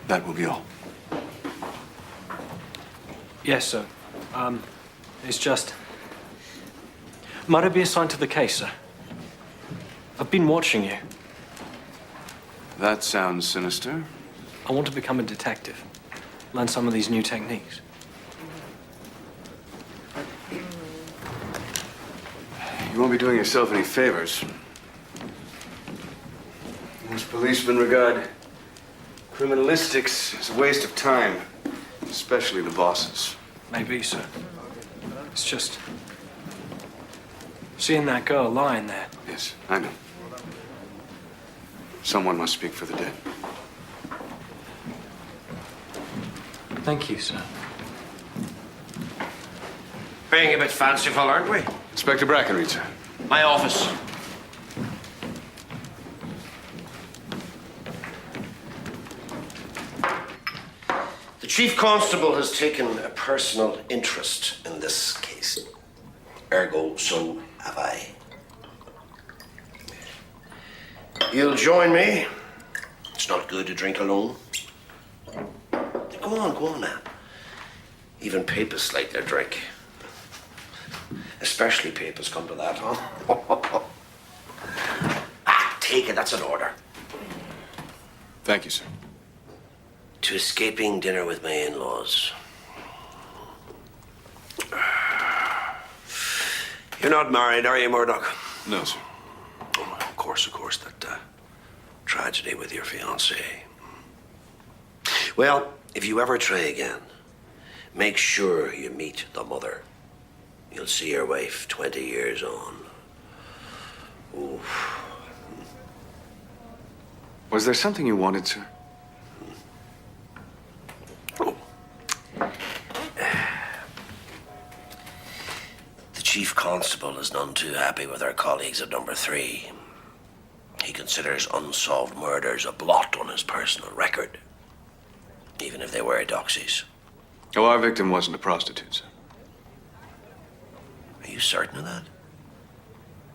That will be all. Yes, sir. It's just... Might I be assigned to the case, sir? I've been watching you. That sounds sinister. I want to become a detective. Learn some of these new techniques. You won't be doing yourself any favors. Most policemen regard criminalistics as a waste of time, especially the bosses. Maybe, sir. It's just... seeing that girl lying there. Yes, I know. Someone must speak for the dead. Thank you, sir. Being a bit fanciful, aren't we? Inspector Brackenreed, sir. My office. The Chief Constable has taken a personal interest in this case. Ergo, so have I. You'll join me. It's not good to drink alone. Go on now. Even papists like their drink. Especially papists come to that, huh? Take it, that's an order. Thank you, sir. To escaping dinner with my in-laws. You're not married, are you, Murdoch? No, sir. Oh, of course, that tragedy with your fiancée. Well, if you ever try again, make sure you meet the mother. You'll see your wife 20 years on. Oof. Was there something you wanted, sir? Oh. The Chief Constable is none too happy with our colleagues at number 3. He considers unsolved murders a blot on his personal record, even if they were doxies. Oh, our victim wasn't a prostitute, sir. Are you certain of that?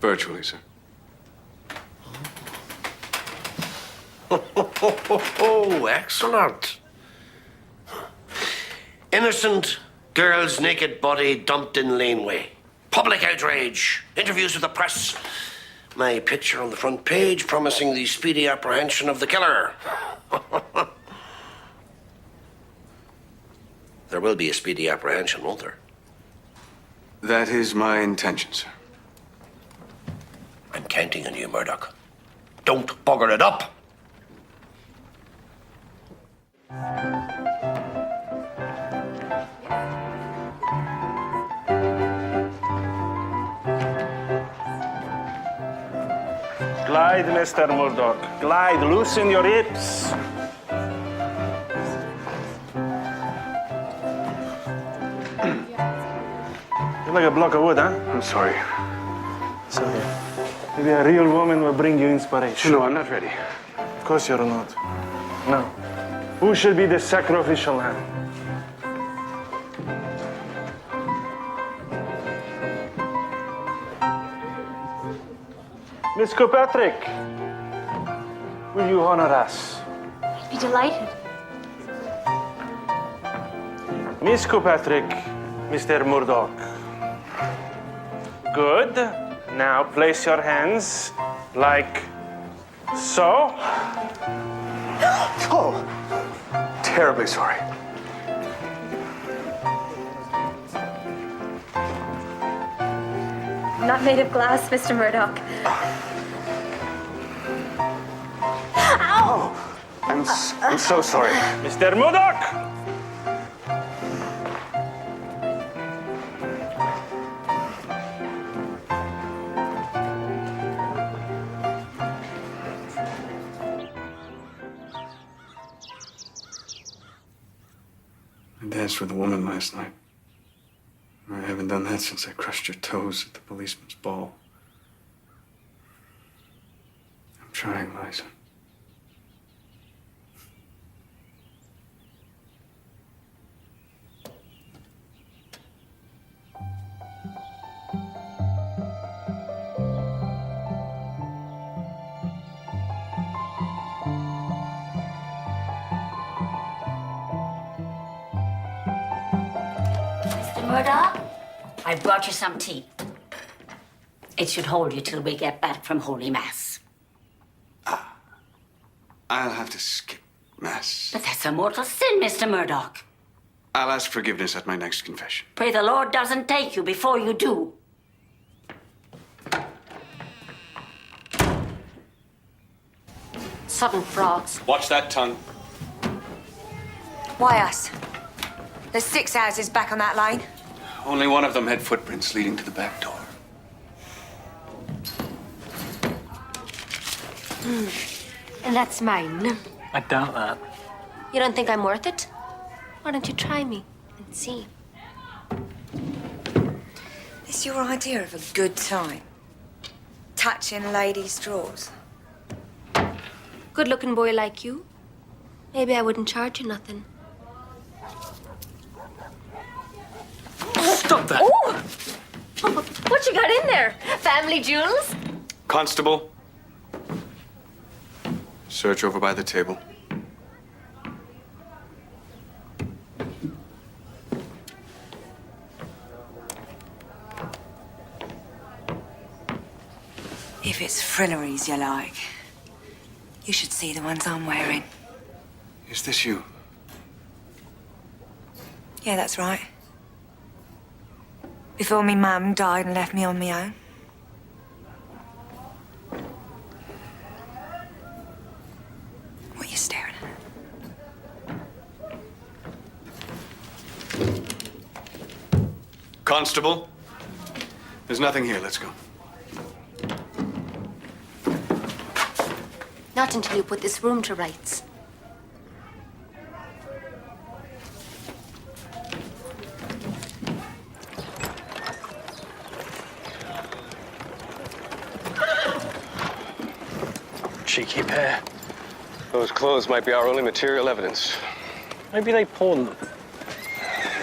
Virtually, sir. Oh, excellent. Innocent girl's naked body dumped in laneway. Public outrage. Interviews with the press. My picture on the front page promising the speedy apprehension of the killer. There will be a speedy apprehension, won't there? That is my intention, sir. I'm counting on you, Murdoch. Don't bugger it up. Glide, Mr. Murdoch. Glide, loosen your hips. You're like a block of wood, huh? I'm sorry. It's okay. Maybe a real woman will bring you inspiration. No, I'm not ready. Of course you're not. No. Who shall be the sacrificial lamb? Miss Kirkpatrick, will you honor us? I'd be delighted. Miss Kirkpatrick, Mr. Murdoch. Good. Now place your hands like so. Oh, terribly sorry. I'm not made of glass, Mr. Murdoch. Ow! I'm so sorry. Mr. Murdoch! I danced with a woman last night. I haven't done that since I crushed your toes at the policeman's ball. I'm trying, Liza. Murdoch, I brought you some tea. It should hold you till we get back from Holy Mass. I'll have to skip Mass. But that's a mortal sin, Mr. Murdoch. I'll ask forgiveness at my next confession. Pray the Lord doesn't take you before you do. Sudden frogs. Watch that tongue. Why us? There's 6 houses back on that line. Only one of them had footprints leading to the back door. And that's mine. I doubt that. You don't think I'm worth it? Why don't you try me and see? This your idea of a good time? Touching ladies' drawers? Good-looking boy like you. Maybe I wouldn't charge you nothing. Stop that! Ooh! What you got in there? Family jewels? Constable. Search over by the table. If it's frilleries you like, you should see the ones I'm wearing. Is this you? Yeah, that's right. Before me mum died and left me on my own. What are you staring at? Constable. There's nothing here. Let's go. Not until you put this room to rights. Cheeky pair. Those clothes might be our only material evidence. Maybe they pawned them.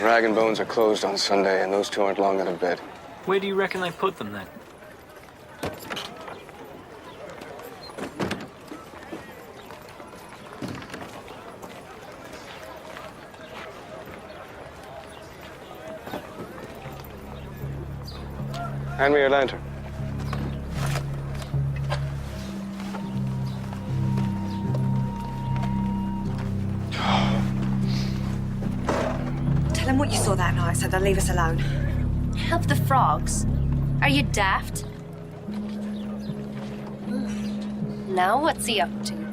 Rag and Bones are closed on Sunday, and those two aren't long out of bed. Where do you reckon they put them then? Hand me your lantern. Tell them what you saw that night so they'll leave us alone. Help the frogs? Are you daft? Now what's he up to?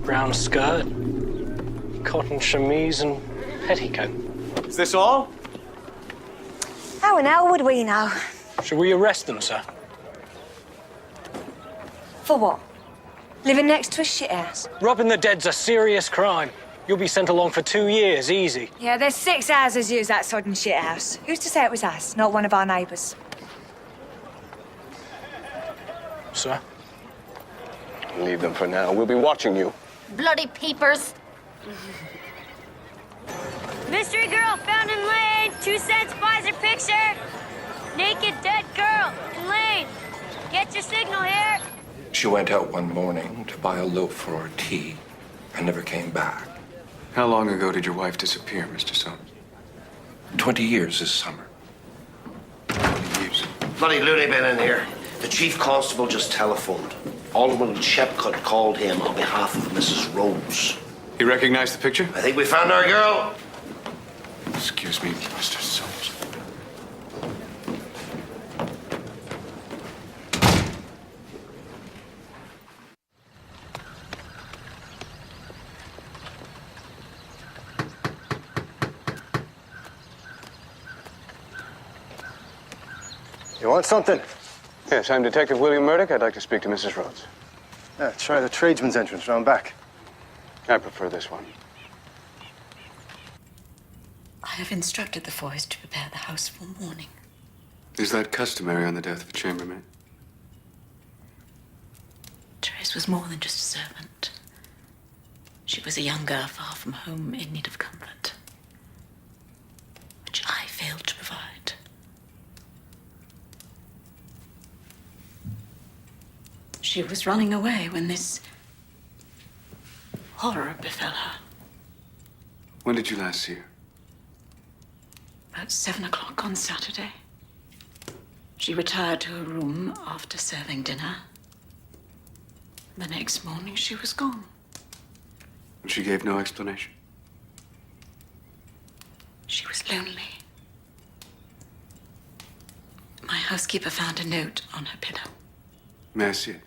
Brown skirt, cotton chemise and petticoat. Is this all? How in hell would we know? Should we arrest them, sir? For what? Living next to a shithouse? Robbing the dead's a serious crime. You'll be sent along for 2 years, easy. Yeah, there's 6 houses use that sodden shithouse. Who's to say it was us, not one of our neighbours? Sir? Leave them for now. We'll be watching you. Bloody peepers. Mystery girl found in lane. 2 cents buys her picture. Naked dead girl in lane. Get your signal here. She went out one morning to buy a loaf for her tea and never came back. How long ago did your wife disappear, Mr. Soames? 20 years this summer. 20 years. Bloody loony bin in here. The chief constable just telephoned. Alderman Shepcott called him on behalf of Mrs. Rose. He recognized the picture? I think we found our girl. Excuse me, Mr. Soames. You want something? Yes, I'm Detective William Murdoch. I'd like to speak to Mrs. Rhodes. Yeah, try the tradesman's entrance round back. I prefer this one. I have instructed the Foys to prepare the house for mourning. Is that customary on the death of a chambermaid? Therese was more than just a servant. She was a young girl far from home in need of comfort, which I failed to provide. She was running away when this horror befell her. When did you last see her? About 7 o'clock on Saturday. She retired to her room after serving dinner. The next morning, she was gone. And she gave no explanation? She was lonely. My housekeeper found a note on her pillow. May I see it?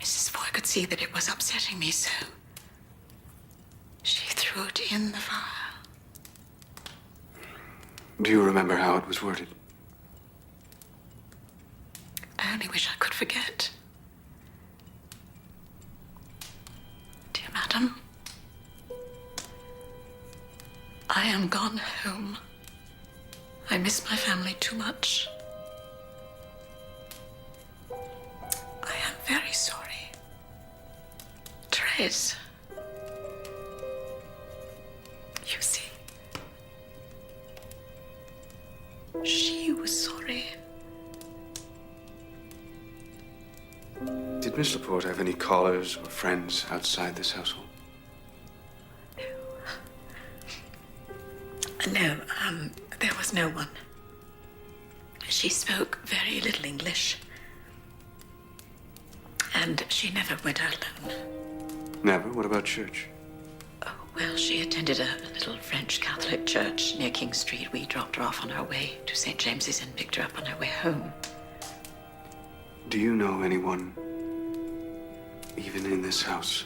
Mrs. Foy could see that it was upsetting me, so she threw it in the fire. Do you remember how it was worded? I only wish I could forget. Dear madam, I am gone home. I miss my family too much. I am very sorry. Therese. You see, she was sorry. Did Miss Laporte have any callers or friends outside this household? No, there was no one. She spoke very little English. And she never went out alone. Never? What about church? Oh, well, she attended a little French Catholic church near King Street. We dropped her off on her way to St. James's and picked her up on her way home. Do you know anyone, even in this house,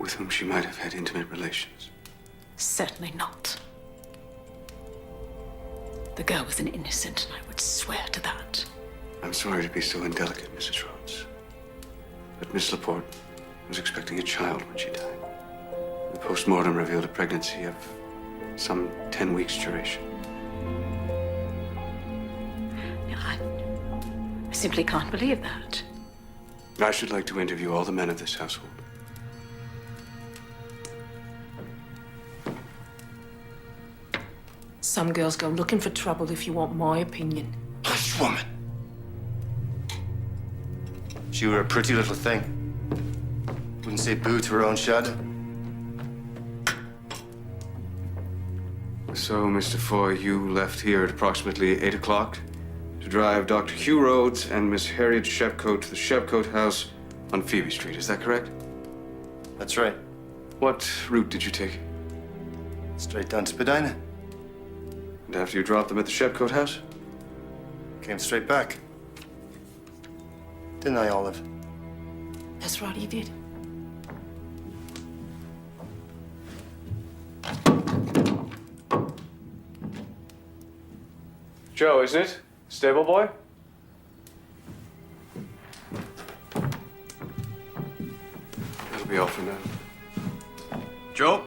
with whom she might have had intimate relations? Certainly not. The girl was an innocent, and I would swear to that. I'm sorry to be so indelicate, Mrs. Rhodes. But Miss Laporte was expecting a child when she died. The post-mortem revealed a pregnancy of some 10 weeks' duration. I simply can't believe that. I should like to interview all the men of this household. Some girls go looking for trouble, if you want my opinion. Hush, woman. She were a pretty little thing. Wouldn't say boo to her own shadow. So, Mr. Foy, you left here at approximately 8 o'clock to drive Dr. Hugh Rhodes and Miss Harriet Shepcote to the Shepcote house on Phoebe Street. Is that correct? That's right. What route did you take? Straight down to Spadina. And after you dropped them at the Shepcote house? Came straight back. Didn't I, Olive? That's right, he did. Joe, isn't it? Stable boy? That'll be all for now. Joe?